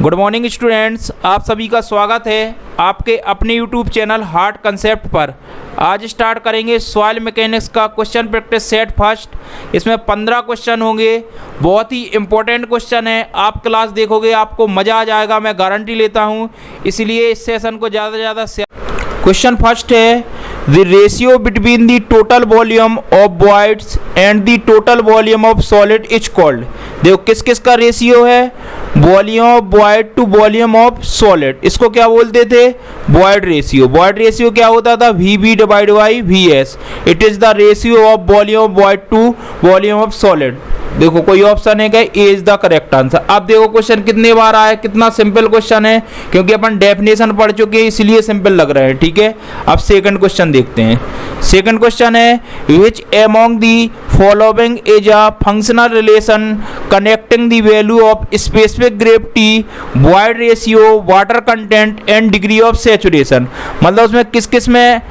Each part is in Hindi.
गुड मॉर्निंग स्टूडेंट्स, आप सभी का स्वागत है आपके अपने यूट्यूब चैनल हार्ड कंसेप्ट पर। आज स्टार्ट करेंगे सॉइल मैकेनिक्स का क्वेश्चन प्रैक्टिस सेट फर्स्ट। इसमें 15 क्वेश्चन होंगे, बहुत ही इंपॉर्टेंट क्वेश्चन है। आप क्लास देखोगे आपको मज़ा आ जाएगा, मैं गारंटी लेता हूँ, इसलिए इस सेशन को ज़्यादा से ज़्यादा क्वेश्चन फर्स्ट है, the ratio between the total volume of voids and the total volume of solid is called. देखो किस किस का रेशियो है, volume of void to volume of solid, इसको क्या बोलते थे, वॉइड रेशियो। वॉइड रेशियो क्या होता था, V B divide by V S. It is the ratio of volume of void to volume of solid. देखो कोई ऑप्शन है क्या, A is the correct answer. अब देखो क्वेश्चन कितने बार आया, कितना सिंपल क्वेश्चन है, क्योंकि अपन डेफिनेशन पढ़ चुके हैं इसलिए सिंपल लग रहा है। ठीक है, अब सेकंड क्वेश्चन देखते हैं। सेकंड क्वेश्चन है, विच among the following is a functional relation connecting the value of specific gravity, void ratio, water content and degree of saturation. मतलब उसमें किस किस में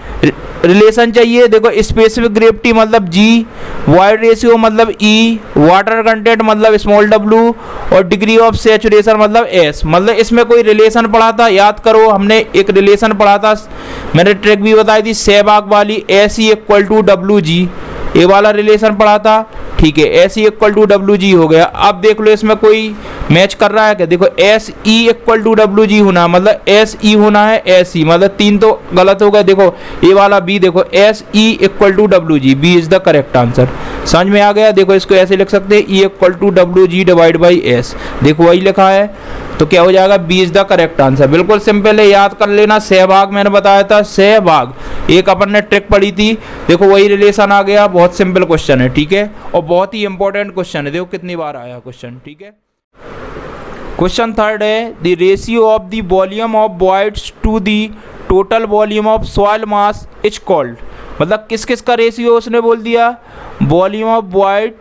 रिलेशन चाहिए। देखो स्पेसिफिक ग्रेविटी मतलब जी, वॉइड रेशियो मतलब ई, वाटर कंटेंट मतलब स्मॉल डब्ल्यू और डिग्री ऑफ सैचुरेशन मतलब एस। मतलब इसमें कोई रिलेशन पढ़ा था, याद करो, हमने एक रिलेशन पढ़ा था, मैंने ट्रिक भी बताई थी सहवाग वाली, S E equal to W G, ये वाला रिलेशन पढ़ा था। ठीक है, S E equal to W G हो गया। अब देख लो इसमें कोई मैच कर रहा है क्या, देखो S E equal to W G होना मतलब एस ई होना है एस ई, मतलब तीन तो गलत हो गए। देखो ये वाला बी, देखो S E equal to W G, B is the correct answer. समझ में आ गया। देखो इसको ऐसे लिख सकते हैं, E equal to W G divide by S, देखो वही लिखा है, तो क्या हो जाएगा, B is the correct answer. बिल्कुल सिंपल है, याद कर लेना। सहवाग मैंने बताया था, सहवाग एक अपन ने ट्रिक पढ़ी थी, देखो वही रिलेशन आ गया। बहुत सिंपल क्वेश्चन है, ठीक है, और बहुत ही इंपॉर्टेंट क्वेश्चन है। देखो कितनी बार आया क्वेश्चन। ठीक है, क्वेश्चन थर्ड है, the ratio of the volume of voids to the total volume of soil mass is called. मतलब किस किस का रेशियो उसने बोल दिया, volume of void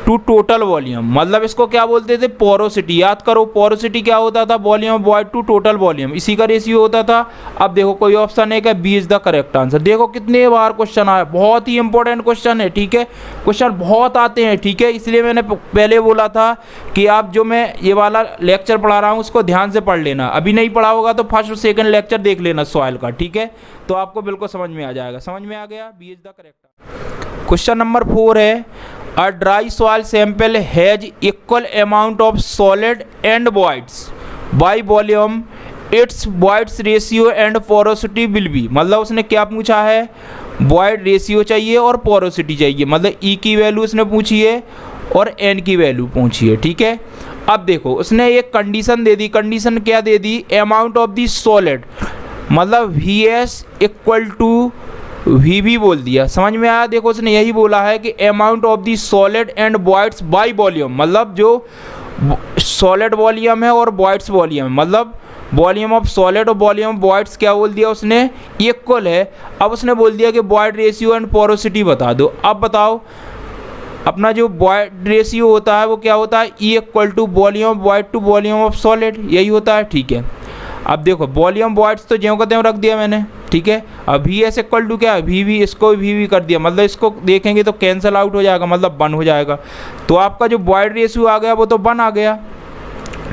to total volume, मतलब इसको क्या बोलते थे, पोरोसिटी। याद करो पोरोसिटी क्या होता था, volume of void to total volume, इसी का रेशियो होता था। अब देखो कोई ऑप्शन है क्या, B is the correct answer. देखो कितने बार क्वेश्चन आया, बहुत ही इंपॉर्टेंट क्वेश्चन है। ठीक है, क्वेश्चन बहुत आते हैं। ठीक है, इसलिए मैंने पहले बोला था कि आप जो मैं ये वाला लेक्चर पढ़ा रहा हूँ उसको ध्यान से पढ़ लेना, अभी नहीं पढ़ा होगा तो फर्स्ट और सेकंड लेक्चर देख लेना सॉइल का। ठीक है, तो आपको बिल्कुल समझ में आ जाएगा। समझ में आ गया, B is the correct. Question number 4 है, a dry soil sample has equal amount of solid and voids by volume, its voids ratio and porosity will be। मतलब उसने क्या पूछा है, void ratio चाहिए और porosity चाहिए, मतलब E की वैल्यू उसने पूछी है और N की वैल्यू पूछी है। ठीक है, अब देखो उसने एक कंडीशन दे दी, कंडीशन क्या दे दी, अमाउंट ऑफ दी सॉलिड, मतलब VS इक्वल टू वी भी बोल दिया। समझ में आया। देखो उसने यही बोला है कि amount of the solid and voids by volume, मतलब जो सॉलिड वॉल्यूम है और वॉइड्स वॉल्यूम है, मतलब वॉल्यूम ऑफ सॉलिड और वॉल्यूम ऑफ वॉइड्स क्या बोल दिया उसने, इक्वल है। अब उसने बोल दिया कि वॉइड रेशियो एंड पोरोसिटी बता दो। अब बताओ अपना जो वॉइड रेशियो होता है वो क्या होता है, E equal to volume of void to volume of solid, यही होता है। ठीक है, अब देखो वॉल्यूम वॉइड्स तो ज्यों का त्यों रख दिया मैंने। ठीक है, अब वी एस इक्वल टू क्या है, वी वी, इसको वी वी कर दिया, मतलब इसको देखेंगे तो कैंसिल आउट हो जाएगा, मतलब 1 हो जाएगा। तो आपका जो वॉइड रेशियो आ गया वो तो 1 आ गया।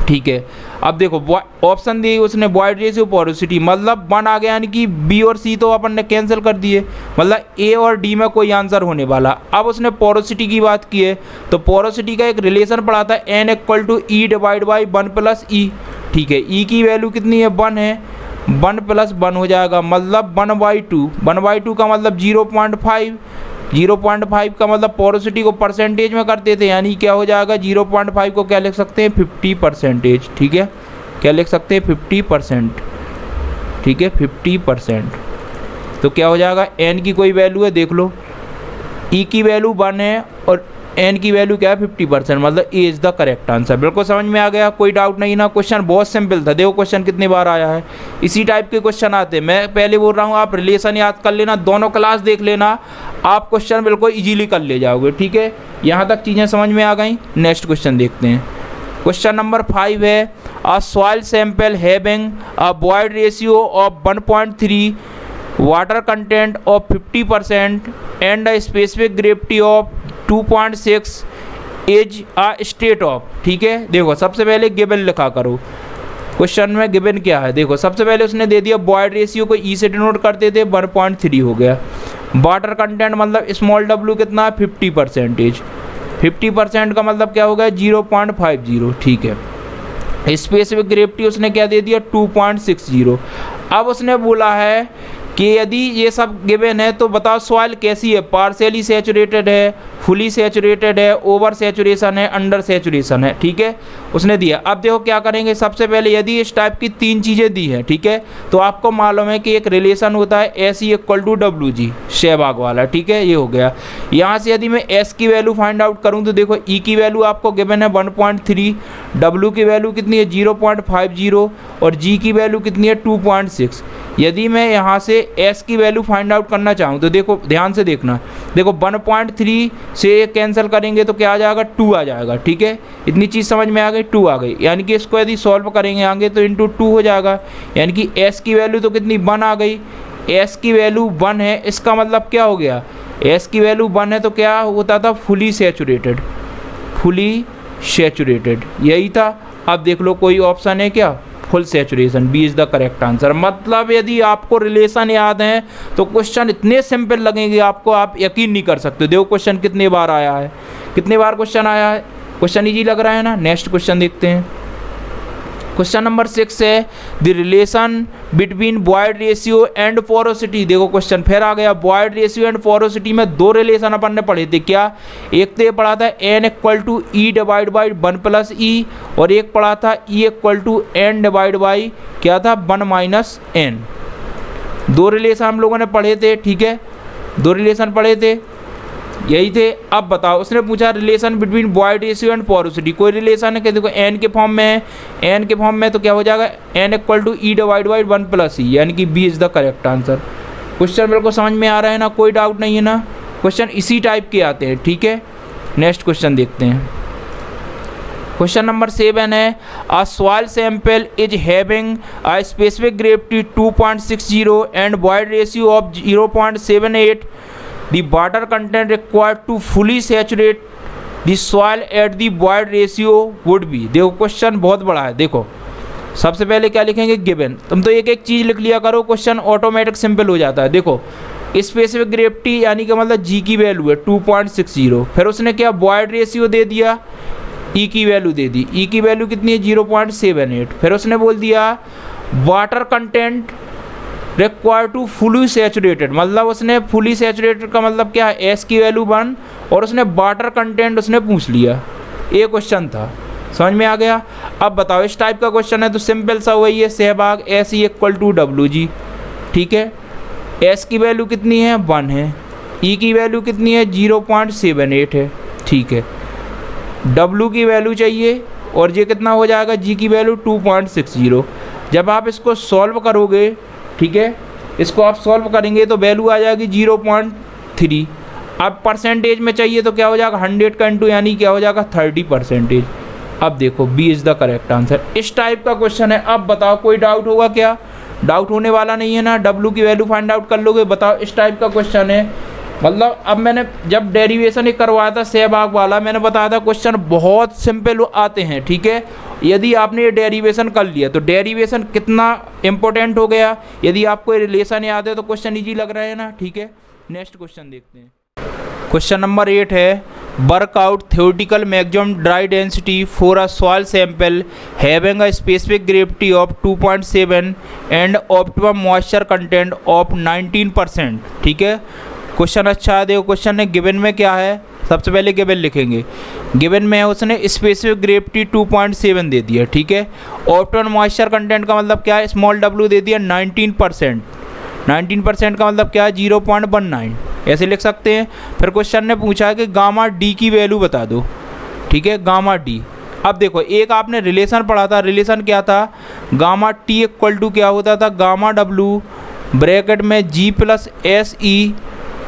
ठीक है, अब देखो ऑप्शन दी उसने वॉइड रेशियो पोरोसिटी, मतलब 1 आ गया, यानी कि बी और सी तो अपन ने कैंसिल कर दिए, मतलब ए और डी में कोई आंसर होने वाला। अब उसने पोरोसिटी की बात की है, तो पोरोसिटी का एक रिलेशन पढ़ा था, n equal to e divide by 1 plus e. ठीक है, ई की वैल्यू कितनी है, 1 है, 1 प्लस 1 हो जाएगा, मतलब 1/2। 1/2 का मतलब 0.5, 0.5 का मतलब पोरोसिटी को परसेंटेज में करते थे, यानी क्या हो जाएगा, 0.5 को क्या लिख सकते हैं, 50%। ठीक है, क्या लिख सकते हैं, 50%। ठीक है, 50%, तो क्या हो जाएगा, एन की कोई वैल्यू है, देख लो, ई की वैल्यू 1 है और एन की वैल्यू क्या है, 50%, मतलब ए इज द करेक्ट आंसर। बिल्कुल समझ में आ गया, कोई डाउट नहीं ना। क्वेश्चन बहुत सिंपल था, देखो क्वेश्चन कितनी बार आया है, इसी टाइप के क्वेश्चन आते हैं। मैं पहले बोल रहा हूँ आप रिलेशन याद कर लेना, दोनों क्लास देख लेना, आप क्वेश्चन बिल्कुल इजीली कर ले जाओगे। ठीक है, यहाँ तक चीज़ें समझ में आ गई। नेक्स्ट क्वेश्चन देखते हैं। क्वेश्चन नंबर 5 है, a soil sample having a void ratio of 1.3, water content of 50% and a specific gravity of 2.6 is a state of. ठीक है, देखो सबसे पहले गिवन लिखा करो, क्वेश्चन में गिवन क्या है, देखो सबसे पहले उसने दे दिया बॉयड रेशियो को ई से डिनोट करते थे, 1.3 हो गया। वाटर कंटेंट मतलब स्मॉल डब्ल्यू कितना है 50%, 50% का मतलब क्या हो गया 0.50, ठीक है। स्पेसिफिक ग्रेविटी उसने क्या दे दिया 2.60। अब उसने बोला है कि यदि ये सब गिवन है तो बताओ सॉइल कैसी है, पार्शियली सैचुरेटेड है, फुली सैचुरेटेड है, ओवर सैचुरेशन है, अंडर सैचुरेशन है, ठीक है, उसने दिया। अब देखो क्या करेंगे, सबसे पहले यदि इस टाइप की 3 चीज़ें दी हैं, ठीक है, तो आपको मालूम है कि एक रिलेशन होता है S E equal to W G, सहभाग वाला, ठीक है, ये हो गया। यहाँ से यदि मैं एस की वैल्यू फाइंड आउट करूँ तो देखो ई की वैल्यू आपको गिवन है 1.3, डब्ल्यू की वैल्यू कितनी है 0.50 और जी की वैल्यू कितनी है 2.6। यदि मैं यहाँ से s की वैल्यू फाइंड आउट करना चाहूँ तो देखो ध्यान से देखना, देखो 1.3 से कैंसिल करेंगे तो क्या आ जाएगा 2 आ जाएगा, ठीक है, इतनी चीज़ समझ में आ गई, 2 आ गई, यानी कि इसको यदि सॉल्व करेंगे आगे तो इंटू 2 हो जाएगा, यानी कि s की वैल्यू तो कितनी 1 आ गई, s की वैल्यू 1 है, इसका मतलब क्या हो गया, s की वैल्यू 1 है तो क्या होता था फुली सैचुरेटेड, फुली सैचुरेटेड, यही था। अब देख लो कोई ऑप्शन है क्या, full saturation, B is the correct answer. मतलब यदि आपको रिलेशन याद है तो क्वेश्चन इतने सिंपल लगेंगे आपको, आप यकीन नहीं कर सकते। देखो क्वेश्चन कितने बार आया है, कितने बार क्वेश्चन आया है, क्वेश्चन इजी लग रहा है ना। नेक्स्ट क्वेश्चन देखते हैं। क्वेश्चन नंबर 6 है the relation between void ratio and porosity. देखो क्वेश्चन फिर आ गया, बॉयड रेशियो एंड पोरोसिटी में 2 रिलेशन अपन ने पढ़े थे, क्या, एक तो ये पढ़ा था n equal to e divide by 1 plus e, और एक पढ़ा था e equal to n divide by क्या था 1 माइनस n। 2 रिलेशन हम लोगों ने पढ़े थे, ठीक है, 2 रिलेशन पढ़े थे, यही थे। अब बताओ उसने पूछा relation between void ratio and porosity, कोई रिलेशन है कि देखो n के फॉर्म में है, n के फॉर्म में तो क्या हो जाएगा n equal to e divide by 1 plus e, यानी कि B is the correct answer. Question मेरे को समझ में आ रहा है ना, कोई डाउट नहीं है ना, क्वेश्चन इसी टाइप के आते हैं, ठीक है। नेक्स्ट क्वेश्चन देखते हैं। क्वेश्चन नंबर 7 है a soil sample is having a specific gravity 2.60 and void ratio of 0.78, the water content required to fully saturate the soil at the void ratio would be। देखो क्वेश्चन बहुत बड़ा है, देखो सबसे पहले क्या लिखेंगे गिवन, तुम तो एक एक चीज़ लिख लिया करो, क्वेश्चन ऑटोमेटिक सिंपल हो जाता है। देखो स्पेसिफिक ग्रेविटी यानी कि मतलब जी की वैल्यू है 2.60, फिर उसने क्या वॉइड रेशियो दे दिया, ई की वैल्यू दे दी, ई की वैल्यू कितनी है 0.78, फिर उसने बोल दिया water content require to fully saturated, मतलब उसने फुली सैचुरेटेड का मतलब क्या है एस की वैल्यू 1, और उसने वाटर कंटेंट उसने पूछ लिया, ये क्वेश्चन था, समझ में आ गया। अब बताओ इस टाइप का क्वेश्चन है तो सिंपल सा वही है, सहभाग S E equal to W G, ठीक है, एस की वैल्यू कितनी है 1 है, ई की वैल्यू कितनी है 0.78 है, ठीक है, डब्ल्यू की वैल्यू चाहिए और ये कितना हो जाएगा जी की वैल्यू 2.60। जब आप इसको सॉल्व करोगे, ठीक है, इसको आप सॉल्व करेंगे तो वैल्यू आ जाएगी 0.3। अब परसेंटेज में चाहिए तो क्या हो जाएगा 100 का इंटू यानी क्या हो जाएगा 30%। अब देखो B is the correct answer. इस टाइप का क्वेश्चन है। अब बताओ कोई डाउट होगा क्या, डाउट होने वाला नहीं है ना, डब्ल्यू की वैल्यू फाइंड आउट कर लोगे। बताओ इस टाइप का क्वेश्चन है, मतलब अब मैंने जब डेरिवेशन ही करवाया था सहभाग वाला, मैंने बताया था क्वेश्चन बहुत सिंपल आते हैं, ठीक है। यदि आपने ये डेरिवेशन कर लिया तो डेरिवेशन कितना इंपॉर्टेंट हो गया। यदि आपको रिलेशन याद है तो क्वेश्चन इजी लग रहा है ना, ठीक है। नेक्स्ट क्वेश्चन देखते हैं। क्वेश्चन नंबर 8 है workout theoretical maximum dry density for a soil sample having a specific gravity of 2.7 and optimum moisture content of 19%, ठीक है। क्वेश्चन अच्छा है, देखो क्वेश्चन ने गिवन में क्या है, सबसे पहले गिवन लिखेंगे। गिवन में उसने स्पेसिफिक ग्रेविटी 2.7 दे दिया, ठीक है। ऑप्टिमम मॉइस्चर कंटेंट का मतलब क्या है, स्मॉल डब्ल्यू दे दिया 19%। 19% का मतलब क्या है 0.19, ऐसे लिख सकते हैं। फिर क्वेश्चन ने पूछा कि गामा डी की वैल्यू बता दो, ठीक है, गामा डी। अब देखो एक आपने रिलेशन पढ़ा था, रिलेशन क्या था, गामा टी इक्वल टू क्या होता था, गामा डब्ल्यू ब्रैकेट में जी प्लस एस ई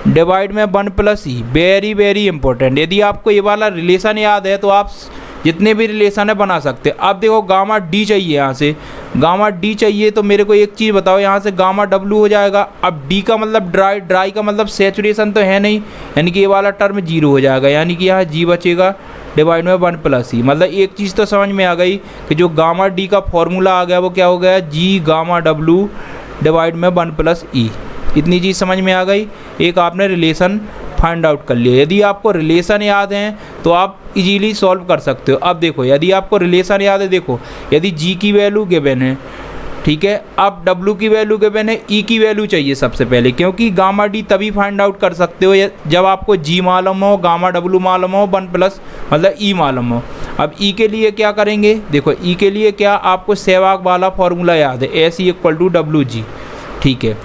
डिवाइड में 1 प्लस ई। वेरी वेरी इंपॉर्टेंट, यदि आपको ये वाला रिलेशन याद है तो आप जितने भी रिलेशन है बना सकते हैं। अब देखो गामा डी चाहिए, यहाँ से गामा डी चाहिए तो मेरे को एक चीज़ बताओ, यहाँ से गामा डब्लू हो जाएगा। अब डी का मतलब ड्राई, ड्राई का मतलब सेचुरेशन तो है नहीं, यानी कि ये वाला टर्म जीरो हो जाएगा, यानी कि यहाँ जी बचेगा डिवाइड में 1 + ई। मतलब एक चीज़ तो समझ में आ गई कि जो गामा डी का फॉर्मूला आ गया वो क्या हो गया, जी गामा डब्लू डिवाइड में 1 + ई। इतनी चीज़ समझ में आ गई। एक आपने रिलेशन फाइंड आउट कर लिया। यदि आपको रिलेशन याद हैं तो आप इजीली सॉल्व कर सकते हो। अब देखो यदि आपको रिलेशन याद है, देखो यदि जी की वैल्यू गिवन है, ठीक है, अब डब्लू की वैल्यू गिवन है, ई की वैल्यू चाहिए सबसे पहले, क्योंकि गामा डी तभी फाइंड आउट कर सकते हो जब आपको जी मालूम हो, गामा डब्लू मालूम हो, 1 + मतलब ई मालूम हो। अब ई के लिए क्या करेंगे, देखो ई के लिए क्या, आपको सहवाग वाला फॉर्मूला याद है, एस ई = WG, ठीक है।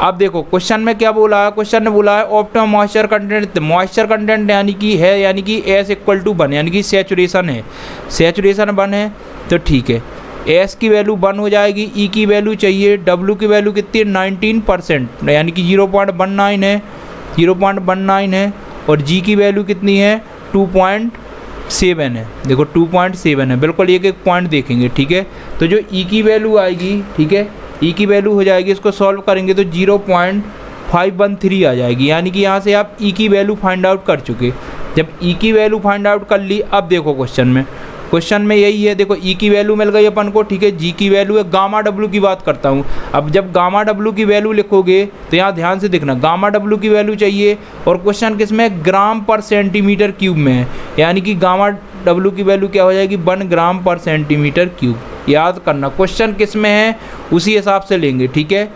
अब देखो क्वेश्चन में क्या बोला है, क्वेश्चन ने बोला है optimum moisture content. Moisture content यानी कि है, यानी कि एस = 1, यानी कि सेचुरेशन है, सेचुरेशन 1 है तो ठीक है, एस की वैल्यू 1 हो जाएगी। ई की वैल्यू चाहिए, डब्लू की वैल्यू कितनी है, 19%, यानी कि 0.19 है, 0.19 है, और जी की वैल्यू कितनी है, 2.7 है। देखो 2.7 है, बिल्कुल एक एक पॉइंट देखेंगे, ठीक है। तो जो ई की वैल्यू आएगी, ठीक है, ई की वैल्यू हो जाएगी, इसको सॉल्व करेंगे तो 0.513 आ जाएगी, यानी कि यहाँ से आप ई की वैल्यू फाइंड आउट कर चुके। जब ई की वैल्यू फाइंड आउट कर ली, अब देखो क्वेश्चन में यही है, देखो ई की वैल्यू मिल गई अपन को, ठीक है, जी की वैल्यू है, गामा डब्लू की बात करता हूँ। अब जब गामा डब्लू की वैल्यू लिखोगे तो यहाँ ध्यान से देखना, गामा डब्लू की वैल्यू चाहिए, और क्वेश्चन किस में, ग्राम पर सेंटीमीटर क्यूब में है, यानी कि गामा डब्लू की वैल्यू क्या हो जाएगी, 1 ग्राम पर सेंटीमीटर क्यूब। याद करना क्वेश्चन किस में है उसी हिसाब से लेंगे, ठीक है।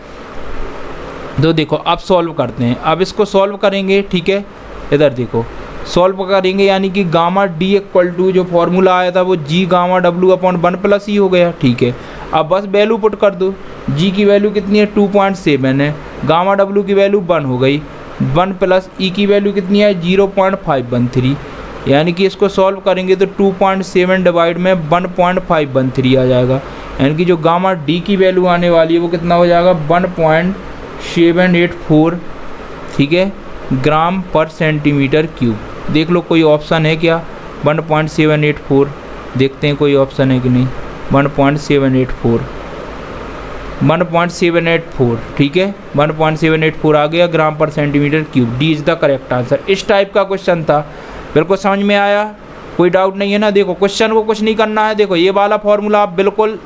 तो देखो अब सॉल्व करते हैं, अब इसको सॉल्व करेंगे, ठीक है, इधर देखो सॉल्व करेंगे, यानी कि गामा डी = जो फॉर्मूला आया था वो जी गामा डब्लू अपॉन 1 + ई हो गया, ठीक है। अब बस वैल्यू पुट कर दो, जी की वैल्यू कितनी है, 2.7 है, गामा डब्लू की वैल्यू 1 हो गई, 1 + ई की वैल्यू कितनी है, 0.513, यानी कि इसको सॉल्व करेंगे तो 2.7 डिवाइड में 1.513 आ जाएगा, यानी कि जो गामा डी की वैल्यू आने वाली है वो कितना हो जाएगा, 1.784, ठीक है, ग्राम पर सेंटीमीटर क्यूब। देख लो कोई ऑप्शन है क्या, 1.784, देखते हैं कोई ऑप्शन है कि नहीं, 1.784, ठीक है, 1.784 आ गया ग्राम पर centimetre cube. D is the correct answer. इस टाइप का क्वेश्चन था, बिल्कुल समझ में आया, कोई डाउट नहीं है ना। देखो क्वेश्चन को कुछ नहीं करना है, देखो ये वाला फॉर्मूला आप बिल्कुल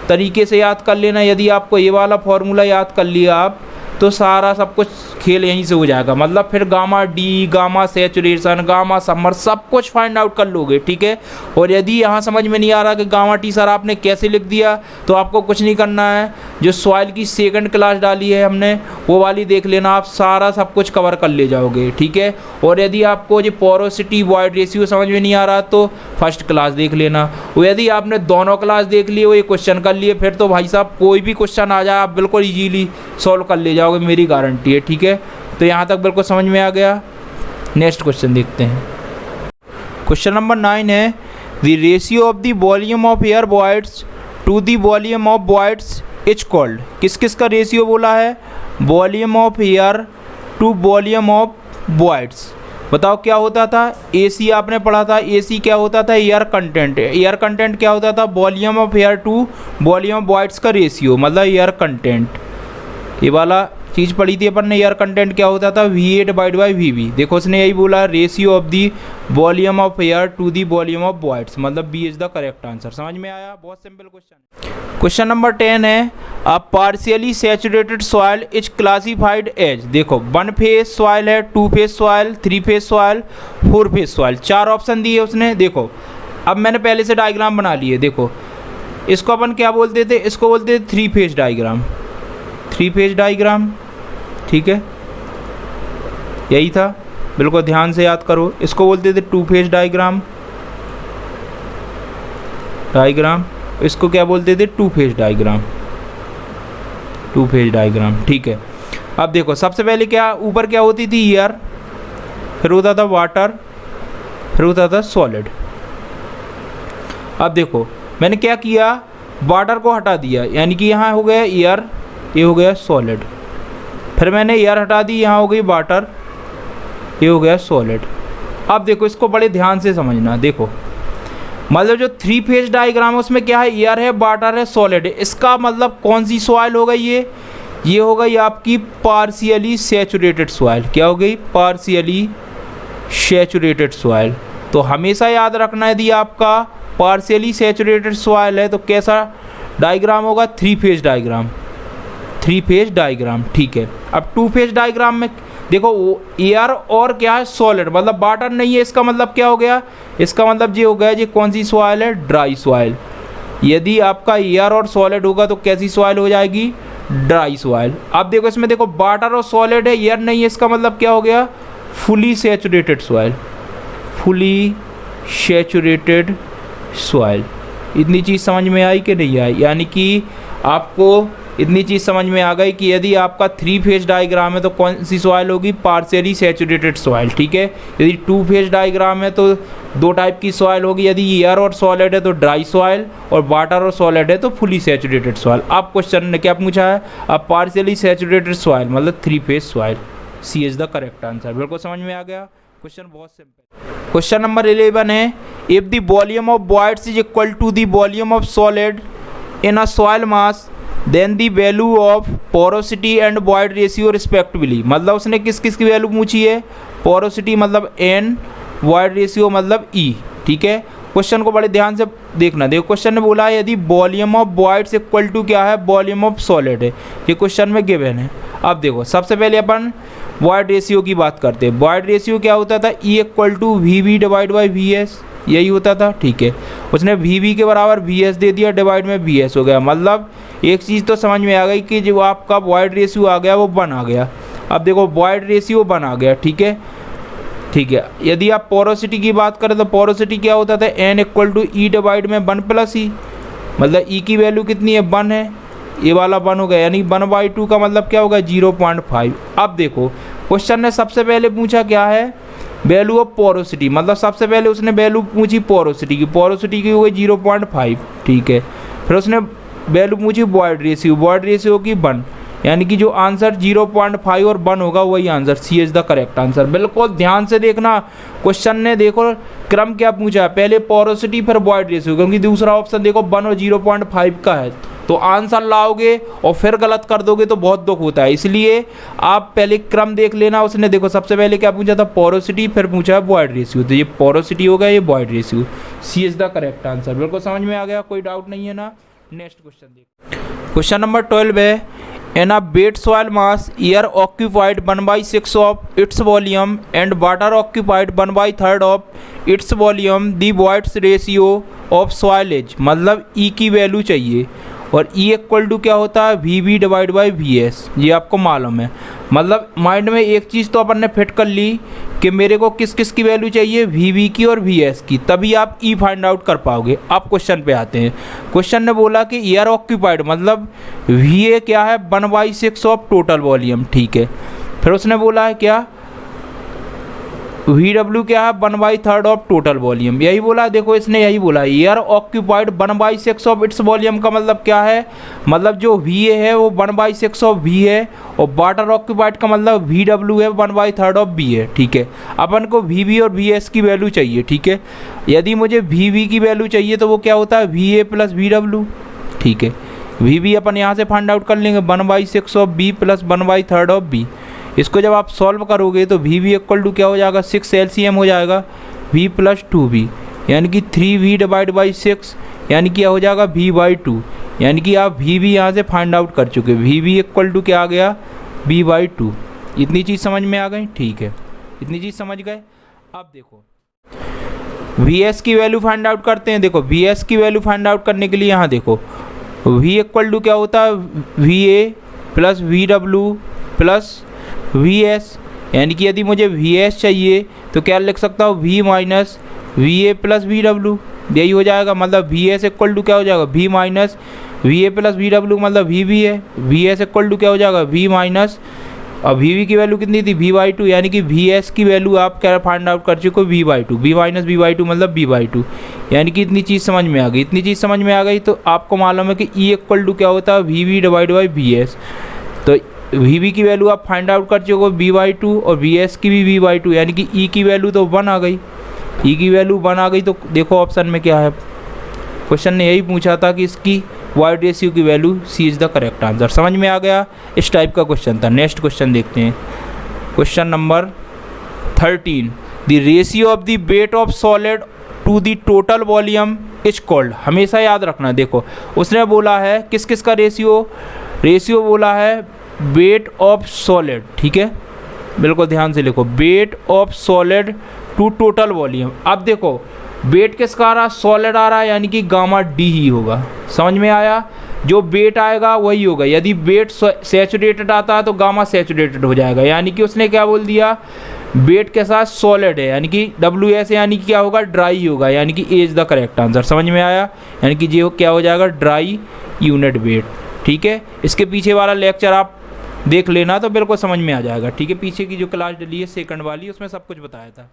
तरीके से याद कर लेना। यदि आपको ये वाला फॉर्मूला याद कर लिया आप तो सारा सब कुछ खेल यहीं से हो जाएगा, मतलब फिर gamma D, gamma saturation, gamma summer सब कुछ फाइंड आउट कर लोगे, ठीक है। और यदि यहाँ समझ में नहीं आ रहा कि गामा टी सर आपने कैसे लिख दिया, तो आपको कुछ नहीं करना है, जो सॉइल की सेकंड क्लास डाली है हमने वो वाली देख लेना, आप सारा सब कुछ कवर कर ले जाओगे, ठीक है। और यदि आपको जो पोरोसिटी वॉइड रेशियो समझ में नहीं आ रहा तो फर्स्ट क्लास देख लेना। और यदि आपने दोनों क्लास देख लिए, वो ये क्वेश्चन कर लिए, फिर तो भाई साहब कोई भी क्वेश्चन आ जाए आप बिल्कुल ईजीली सॉल्व कर ले जाओगे, मेरी गारंटी है, ठीक है। तो यहाँ तक बिल्कुल समझ में आ गया। नेक्स्ट क्वेश्चन देखते हैं। क्वेश्चन नंबर 9 है, the ratio of the volume of air voids to the volume of voids is called. किस किस का रेशियो बोला है, volume of air to volume of voids. बताओ क्या होता था, एसी आपने पढ़ा था, एसी क्या होता था, एयर कंटेंट। एयर कंटेंट क्या होता था, volume of air to volume of voids का रेशियो, मतलब एयर कंटेंट। ये वाला चीज़ पढ़ी थी अपन ने, एयर कंटेंट क्या होता था, VA डिवाइड बाई VB। देखो उसने यही बोला, ratio of the volume of air to the volume of voids, मतलब B is the correct answer. समझ में आया, बहुत सिंपल क्वेश्चन। क्वेश्चन नंबर 10 है, a partially saturated soil is classified as. देखो 1 फेज सॉइल है, 2 phase soil, 3 phase soil, 4 phase soil, 4 option दिए उसने। देखो अब मैंने पहले से डायग्राम बना लिए, देखो इसको अपन क्या बोलते थे, इसको बोलते थे 3 फेज डायग्राम, 3 फेज डायग्राम, ठीक है, यही था, बिल्कुल ध्यान से याद करो। इसको बोलते थे 2 फेज डायग्राम, इसको क्या बोलते थे, 2 फेज डायग्राम, 2 फेज डायग्राम, ठीक है। अब देखो सबसे पहले क्या, ऊपर क्या होती थी, एयर, फिर होता था वाटर, फिर होता था सॉलिड। अब देखो मैंने क्या किया, वाटर को हटा दिया, यानी कि यहाँ हो गया एयर, ये हो गया सॉलिड, फिर मैंने एयर हटा दी, यहाँ हो गई वाटर, ये हो गया सॉलिड। अब देखो इसको बड़े ध्यान से समझना। देखो मतलब जो 3 फेज डायग्राम है उसमें क्या है, एयर है, वाटर है, सॉलिड है। इसका मतलब कौन सी सॉइल हो गई ये हो गई आपकी पार्शियली सैचुरेटेड सॉइल। क्या हो गई, पार्शियली सैचुरेटेड सॉइल। तो हमेशा याद रखना है, यदि आपका पार्शियली सैचुरेटेड सॉइल है तो कैसा डायग्राम होगा, 3 फेज डायग्राम, 3 फेज डायग्राम। ठीक है, अब 2 फेज डायग्राम में देखो एयर और क्या है, सॉलिड, मतलब वाटर नहीं है। इसका मतलब क्या हो गया, इसका मतलब ये हो गया ये कौन सी सॉइल है, ड्राई सॉइल। यदि आपका एयर और सॉलिड होगा तो कैसी सॉइल हो जाएगी, ड्राई सॉइल। अब देखो इसमें देखो वाटर और सॉलिड है, एयर नहीं है, इसका मतलब क्या हो गया, fully saturated soil, fully saturated soil. इतनी चीज़ समझ में आई कि नहीं आई, यानी कि आपको इतनी चीज़ समझ में आ गई कि यदि आपका 3 फेज डायग्राम है तो कौन सी सॉइल होगी, पार्शियली सैचुरेटेड सॉइल। ठीक है, यदि 2 फेज डायग्राम है तो 2 टाइप की सॉइल होगी, यदि एयर और सॉलिड है तो ड्राई सॉइल, और वाटर और सॉलिड है तो फुली सैचुरेटेड सॉइल। अब क्वेश्चन ने क्या पूछा है, अब पार्शियली सैचुरेटेड सॉइल मतलब 3 phase soil. C is the correct answer. बिल्कुल समझ में आ गया, क्वेश्चन बहुत सिंपल। क्वेश्चन नंबर 11 है, if the volume of voids is equal to the volume of solid in a soil mass then the value of porosity and void ratio respectively. मतलब उसने किस किस की वैल्यू पूछी है, पोरोसिटी मतलब N, वॉइड रेशियो मतलब E। ठीक है, क्वेश्चन को बड़े ध्यान से देखना। देखो क्वेश्चन ने बोला है यदि volume of voids equal to क्या है, वॉल्यूम ऑफ सॉलिड है। ये क्वेश्चन में गिवन है। अब देखो सबसे पहले अपन वॉइड रेशियो की बात करते हैं। वॉइड रेशियो क्या होता था, E equal to VV divide by VS, यही होता था। ठीक है, उसने VV के बराबर VS दे दिया, डिवाइड में VS हो गया। मतलब एक चीज़ तो समझ में आ गई कि जो आपका वॉइड रेशियो आ गया वो 1 आ गया। अब देखो वॉइड रेशियो 1 आ गया। ठीक है, ठीक है। यदि आप पोरोसिटी की बात करें तो पोरोसिटी क्या होता था, N equal to E divide में 1 प्लस E। मतलब E की वैल्यू कितनी है, 1 है, ये वाला 1 हो गया, यानी 1/2 का मतलब क्या होगा, 0.5। अब देखो क्वेश्चन ने सबसे पहले पूछा क्या है, वैल्यू ऑफ पोरोसिटी। मतलब सबसे पहले उसने वैल्यू पूछी पोरोसिटी की, पोरोसिटी की हो गई 0.5। ठीक है, फिर उसने वैल्यू पूछी वॉइड रेशियो, वॉइड रेशियो की 1, यानी कि जो आंसर 0.5 और 1 होगा वही answer, C is the correct answer. बिल्कुल ध्यान से देखना, क्वेश्चन ने देखो क्रम क्या पूछा है, पहले पोरोसिटी फिर वॉइड रेशियो, क्योंकि दूसरा ऑप्शन देखो 1 और 0.5 का है, तो आंसर लाओगे और फिर गलत कर दोगे तो बहुत दुख होता है। इसलिए आप पहले क्रम देख लेना। उसने देखो सबसे पहले क्या पूछा था, पोरोसिटी, फिर पूछा है वॉइड रेशियो, तो ये पोरोसिटी हो गया, ये void ratio, C is the correct answer. बिल्कुल समझ में आ गया, कोई डाउट नहीं है ना। नेक्स्ट क्वेश्चन देख, क्वेश्चन नंबर 12 है, in a wet soil mass air occupied 1/6 of its volume and water occupied 1/3 of its volume the voids ratio of soil is. मतलब ई की वैल्यू चाहिए, और ई इक्वल टू क्या होता है, VV डिवाइड बाई VS, ये आपको मालूम है। मतलब माइंड में एक चीज़ तो अपन ने फिट कर ली कि मेरे को किस किस की वैल्यू चाहिए, VV की और VS की, तभी आप ई फाइंड आउट कर पाओगे। अब क्वेश्चन पे आते हैं। क्वेश्चन ने बोला कि एयर ऑक्यूपाइड मतलब VA क्या है, 1/6 ऑफ टोटल वॉल्यूम। ठीक है, फिर उसने बोला है क्या, VW क्या है, 1/3 ऑफ टोटल वॉल्यूम, यही बोला। देखो इसने यही बोला, air occupied 1/6 of its volume का मतलब क्या है, मतलब जो VA है वो 1/6 ऑफ V है, और वाटर ऑक्यूपाइड का मतलब VW है 1/3 ऑफ B है। ठीक है, अपन को VB और VS की वैल्यू चाहिए। ठीक है, यदि मुझे VB की वैल्यू चाहिए तो वो क्या होता है, VA प्लस VW। ठीक है, VB अपन यहाँ से फाइंड आउट कर लेंगे, 1/6 of B plus 1/3 of B। इसको जब आप सॉल्व करोगे तो VB इक्वल टू क्या हो जाएगा, 6 LCM हो जाएगा, V प्लस 2B, यानी कि 3V डिवाइड बाई 6, यानी कि क्या हो जाएगा, V/2। यानी कि आप VB यहाँ से फाइंड आउट कर चुके, VB इक्वल टू क्या आ गया, V/2। इतनी चीज़ समझ में आ गई। ठीक है, इतनी चीज़ समझ गए। अब देखो VS की वैल्यू फाइंड आउट करते हैं। देखो VS की वैल्यू फाइंड आउट करने के लिए यहाँ देखो V इक्वल टू क्या होता है, VA plus VW plus VS, यानी कि यदि मुझे VS चाहिए तो क्या लिख सकता हूँ, V minus VA plus VW, यही हो जाएगा। मतलब VS इक्वल टू क्या हो जाएगा, V minus VA plus VW, मतलब VB है। VS इक्वल टू क्या हो जाएगा, V माइनस, और VB की वैल्यू कितनी थी, V/2, यानी कि VS की वैल्यू आप क्या फाइंड आउट कर चुके हो, V/2, V माइनस V/2 मतलब V/2, यानी कि इतनी चीज़ समझ में आ गई। इतनी चीज़ समझ में आ गई तो आपको मालूम है कि E इक्वल टू क्या होता है, VB डिवाइड बाई VS। तो VB की वैल्यू आप फाइंड आउट कर चुके हो V/2, और VS की भी V/2, यानी कि E की वैल्यू तो 1 आ गई। ई की वैल्यू 1 आ गई तो देखो ऑप्शन में क्या है, क्वेश्चन ने यही पूछा था कि इसकी वाइड रेशियो की value C is the correct answer. समझ में आ गया, इस टाइप का क्वेश्चन था। नेक्स्ट क्वेश्चन देखते हैं, question number 13, the ratio of the weight of solid to the total volume is called. हमेशा याद रखना, देखो उसने बोला है किस किस का रेशियो बोला है वेट ऑफ सॉलिड, ठीक है, बिल्कुल ध्यान से लिखो, weight of solid to total volume. अब देखो वेट किसका आ रहा, सॉलिड आ रहा है, यानी कि गामा डी ही होगा। समझ में आया, जो वेट आएगा वही होगा। यदि वेट सैचुरेटेड आता है तो गामा सैचुरेटेड हो जाएगा, यानी कि उसने क्या बोल दिया, वेट के साथ सॉलिड है, यानी कि WS यानी कि क्या होगा, ड्राई होगा, यानी कि ए इज द करेक्ट आंसर। समझ में आया, यानी कि ये क्या हो जाएगा, ड्राई यूनिट वेट, ठीक है। इसके पीछे वाला लेक्चर आप देख लेना तो बिल्कुल समझ में आ जाएगा, ठीक है। पीछे की जो क्लास डली है सेकंड वाली, उसमें सब कुछ बताया था।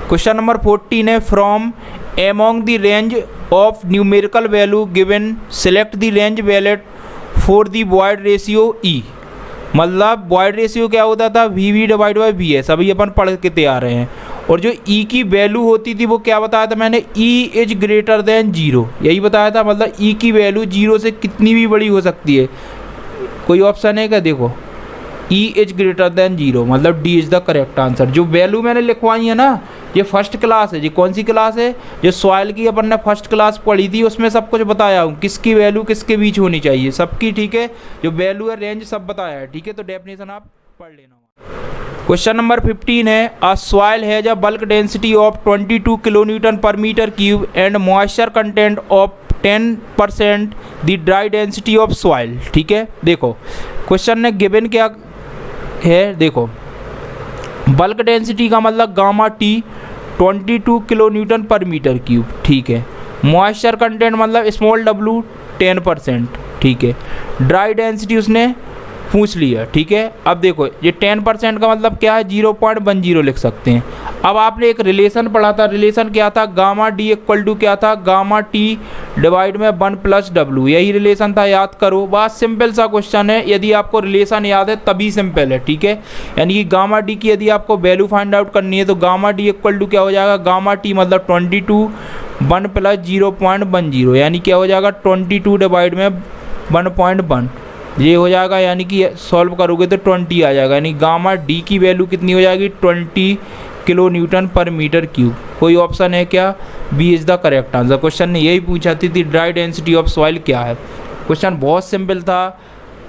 क्वेश्चन नंबर 14 है, from among the range of numerical value given select the range valid for the void ratio ई। मतलब वॉइड रेशियो क्या होता था, VV डिवाइड बाई VS, अभी अपन पढ़ के तैयार हैं। और जो ई की वैल्यू होती थी वो क्या बताया था मैंने, ई इज ग्रेटर देन 0, यही बताया था। मतलब ई की वैल्यू 0 से कितनी भी बड़ी हो सकती है। कोई ऑप्शन है क्या, देखो ई इज ग्रेटर देन 0, मतलब D is the correct answer. जो वैल्यू मैंने लिखवाई है ना, ये फर्स्ट क्लास है। ये कौन सी क्लास है, जो सॉइल की अपन ने फर्स्ट क्लास पढ़ी थी, उसमें सब कुछ बताया हूँ, किसकी वैल्यू किसके बीच होनी चाहिए सबकी, ठीक है। जो वैल्यू है रेंज सब बताया है, ठीक है। तो डेफिनेशन आप पढ़ लेना। क्वेश्चन नंबर 15 है, a soil has a bulk density of 22 kilonewton per metre cube and moisture content of 10% the dry density of soil, ठीक है। देखो क्वेश्चन ने गिवन क्या है, देखो बल्क डेंसिटी का मतलब गामा टी 22 किलो न्यूटन पर मीटर क्यूब, ठीक है। मॉइस्चर कंटेंट मतलब स्मॉल w 10%, ठीक है। ड्राई डेंसिटी उसने पूछ लिया, ठीक है। अब देखो ये 10% का मतलब क्या है, 0.10 लिख सकते हैं। अब आपने एक रिलेशन पढ़ा था, रिलेशन क्या था, गामा डी इक्वल टू क्या था, गामा टी डिवाइड में 1 + w, यही रिलेशन था, याद करो। बहुत सिंपल सा क्वेश्चन है, यदि आपको रिलेशन याद है तभी सिंपल है, ठीक है। यानी कि गामा डी की यदि आपको वैल्यू फाइंड आउट करनी है तो गामा डी इक्वल टू क्या हो जाएगा, गामा टी मतलब 22 1 + 0.10, यानी क्या हो जाएगा 22 डिवाइड में 1.1, ये हो जाएगा। यानी कि सॉल्व करोगे तो 20 आ जाएगा, यानी गामा डी की वैल्यू कितनी हो जाएगी, 20 किलो न्यूटन पर मीटर क्यूब। कोई ऑप्शन है क्या, B is the correct answer. Question ने यही पूछा थी ड्राई डेंसिटी ऑफ सॉइल क्या है। क्वेश्चन बहुत सिंपल था,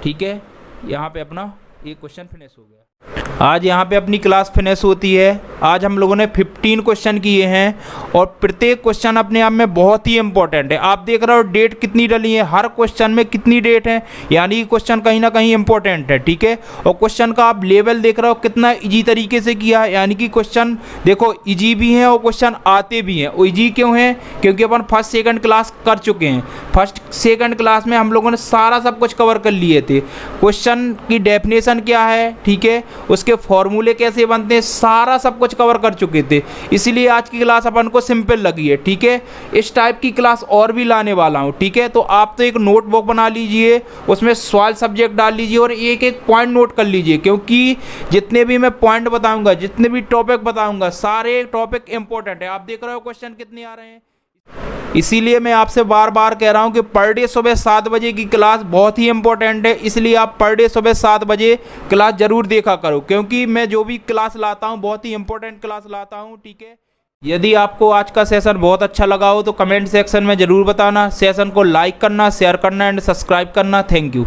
ठीक है। यहाँ पे अपना ये क्वेश्चन फिनिश हो गया। आज यहाँ पे अपनी क्लास फिनिश होती है। आज हम लोगों ने 15 क्वेश्चन किए हैं और प्रत्येक क्वेश्चन अपने आप में बहुत ही इंपॉर्टेंट है। आप देख रहे हो डेट कितनी डली है, हर क्वेश्चन में कितनी डेट है, यानी कि क्वेश्चन कहीं ना कहीं इंपॉर्टेंट है, ठीक है। और क्वेश्चन का आप लेवल देख रहे हो कितना ईजी तरीके से किया है, यानी कि क्वेश्चन देखो ईजी भी हैं और क्वेश्चन आते भी हैं। ईजी क्यों है, क्योंकि अपन फर्स्ट सेकंड क्लास कर चुके हैं। फर्स्ट सेकंड क्लास में हम लोगों ने सारा सब कुछ कवर कर लिए थे। क्वेश्चन की डेफिनेशन क्या है, ठीक है, उसके फॉर्मूले कैसे बनते हैं, सारा सब कुछ कवर कर चुके थे। इसीलिए आज की क्लास अपन को सिंपल लगी है, ठीक है। इस टाइप की क्लास और भी लाने वाला हूँ, ठीक है। तो आप तो एक नोटबुक बना लीजिए, उसमें सॉइल सब्जेक्ट डाल लीजिए और एक एक पॉइंट नोट कर लीजिए, क्योंकि जितने भी मैं पॉइंट बताऊंगा, जितने भी टॉपिक बताऊंगा, सारे टॉपिक इंपॉर्टेंट है। आप देख रहे हो क्वेश्चन कितने आ रहे हैं। इसीलिए मैं आपसे बार बार कह रहा हूं कि पर डे सुबह 7 बजे की क्लास बहुत ही इंपॉर्टेंट है। इसलिए आप पर डे सुबह 7 बजे क्लास जरूर देखा करो, क्योंकि मैं जो भी क्लास लाता हूं बहुत ही इंपॉर्टेंट क्लास लाता हूं, ठीक है। यदि आपको आज का सेशन बहुत अच्छा लगा हो तो कमेंट सेक्शन में ज़रूर बताना। सेशन को लाइक करना, शेयर करना एंड सब्सक्राइब करना। Thank you.